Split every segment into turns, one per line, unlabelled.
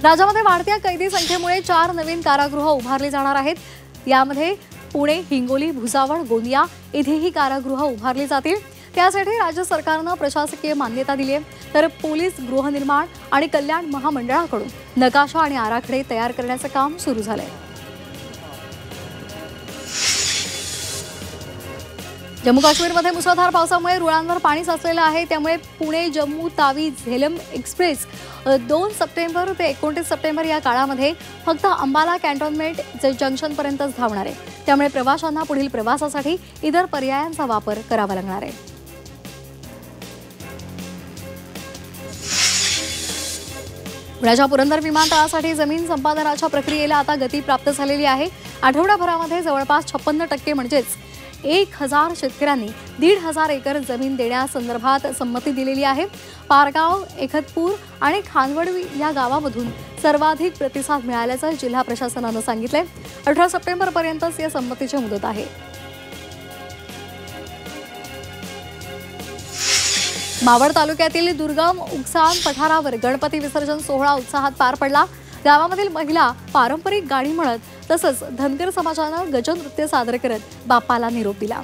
राज्यामध्ये वाढत्या कैदी संख्येमुळे 4 नवीन कारागृह उभारली जाणार आहेत। यामध्ये पुणे, हिंगोली, भुसावळ, गोंदिया इथेही कारागृह उभारली जातील। त्यासाठी राज्य सरकारने प्रशासकीय मान्यता दिली आहे, तर पोलीस गृहनिर्माण आणि कल्याण महामंडळाकडून नकाशा आणि आराखडे तयार करण्याचे काम सुरू झाले आहे। जम्मू काश्मीरमध्ये मुसळधार पावसामुळे रुळांवर पाणी साचलेलं आहे। त्यामुळे पुणे जम्मू तावी झेलम एक्सप्रेस 2 सप्टेंबर ते 29 सप्टेंबर या काळामध्ये फक्त अंबाला कॅन्टोन्मेंट जंक्शनपर्यंतच धावणार आहे। त्यामुळे प्रवाशांना पुढील प्रवासासाठी इतर पर्यायांचा वापर करावा लागणार आहे। पुण्याच्या पुरंदर विमानतळासाठी जमीन संपादनाच्या प्रक्रियेला आता गती प्राप्त झालेली आहे। आठवडाभरामध्ये जवळपास 56% म्हणजेच 1000 शेतकऱ्यांनी 1,500 एकर जमीन देण्यासंदर्भात संमती दिलेली आहे। पारगाव, एकतपूर आणि खानवडवी या गावामधून सर्वाधिक प्रतिसाद मिळाल्याचं जिल्हा प्रशासनानं सांगितलंय। 18 सप्टेंबरपर्यंतच या संमतीची मुदत आहे। मावळ तालुक्यातील दुर्गम उकसान पठारावर गणपती विसर्जन सोहळा उत्साहात पार पडला। गावामधील महिला पारंपरिक गाणी म्हणत तसंच धनगर समाजानं गजनृत्य सादर करत बाप्पाला निरोप दिला।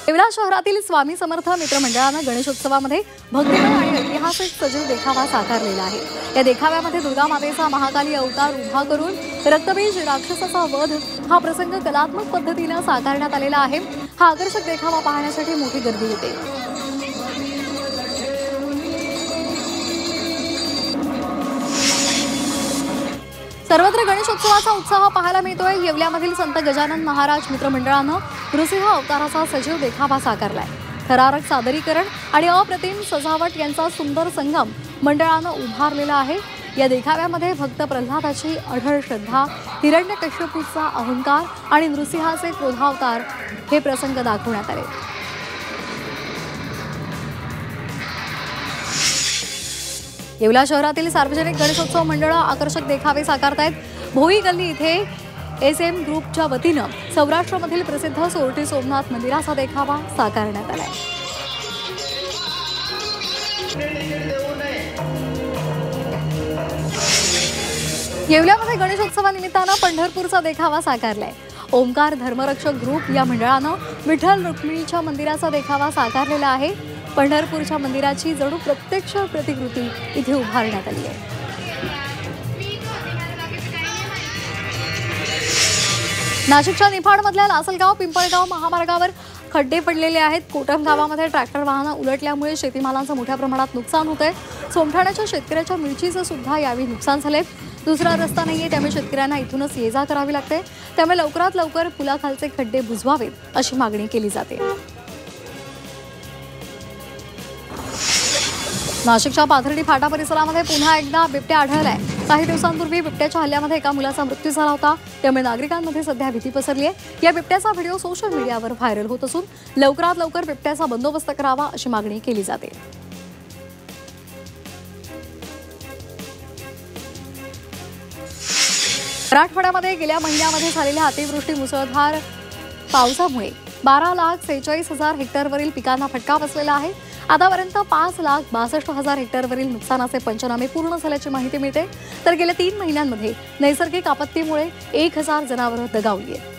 येवला शहरातील स्वामी समर्थ मित्रमंडळानं गणेशोत्सवामध्ये भक्तिमय आणि ऐतिहासिक सजीव देखावा साकारलेला आहे। या देखाव्यामध्ये दुर्गा मातेचा महाकाली अवतार उभा करून रक्तबीज राक्षसाचा वध हा प्रसंग कलात्मक पद्धतीने साकारण्यात आलेला आहे। हा आकर्षक देखावा पाहण्यासाठी मोठी गर्दी होते। सर्वत्र गणेशोत्सवाचा उत्साह पाहायला मिळतोय। येवल्यामधील संत गजानन महाराज मित्रमंडळानं नृसिंह अवताराचा सजीव देखावा साकारलाय। थरारक सादरीकरण आणि अप्रतिम सजावट यांचा सुंदर संगम मंडळानं उभारलेला आहे। या देखाव्यामध्ये भक्त प्रल्हादाची अढळ श्रद्धा, हिरण्यकश्यपूचा अहंकार आणि नृसिंहाचे क्रोधावतार हे प्रसंग दाखवण्यात आले। येवला शहरातील सार्वजनिक गणेशोत्सव मंडळ आकर्षक देखावे साकारतायत। भोई गल्ली इथे SM ग्रुपच्या वतीनं सौराष्ट्रामधील प्रसिद्ध सोरटी सोमनाथ मंदिराचा देखावा साकारण्यात आलाय। येवल्यामध्ये गणेशोत्सवानिमित्तानं पंढरपूरचा देखावा साकारलाय। ओमकार धर्मरक्षक ग्रुप या मंडळानं विठ्ठल रुक्मिणीच्या मंदिराचा देखावा साकारलेला आहे। पंढरपूरच्या मंदिराची जणू प्रत्यक्ष प्रतिकृती इथे उभारण्यात आली आहे। नाशिकच्या निफाडमधल्या लासलगाव पिंपळगाव महामार्गावर खड्डे पडलेले आहेत। कोटम गावामध्ये ट्रॅक्टर वाहनं उलटल्यामुळे शेतीमालांचं मोठ्या प्रमाणात नुकसान होतंय। सोमठाण्याच्या शेतकऱ्याच्या मिरचीचं सुद्धा यावेळी नुकसान झालंय। दुसरा रस्ता नाहीये, त्यामुळे शेतकऱ्यांना इथूनच ये जा करावी लागते। त्यामुळे लवकरात लवकर पुलाखालचे खड्डे बुजवावेत अशी मागणी केली जाते। नाशिकच्या पाथर्डी फाटा परिसरामध्ये पुन्हा एकदा बिबट्या आढळलाय। काही दिवसांपूर्वी बिबट्याच्या हल्ल्यामध्ये एका मुलाचा मृत्यू झाला होता। त्यामुळे नागरिकांमध्ये सध्या भीती पसरली आहे। या बिबट्याचा व्हिडिओ सोशल मीडियावर व्हायरल होत असून लवकरात लवकर बिबट्याचा बंदोबस्त करावा अशी मागणी केली जाते। मराठवाड्यामध्ये गेल्या महिन्यामध्ये झालेल्या अतिवृष्टी मुसळधार पावसामुळे 12,46,000 हेक्टरवरील पिकांना फटका बसलेला आहे। आतापर्यंत 5,62,000 हेक्टरवरील नुकसानाचे पंचनामे पूर्ण झाल्याची माहिती मिळते। तर गेल्या 3 महिन्यांमध्ये नैसर्गिक आपत्तीमुळे 1,000 जनावरं दगावली आहेत।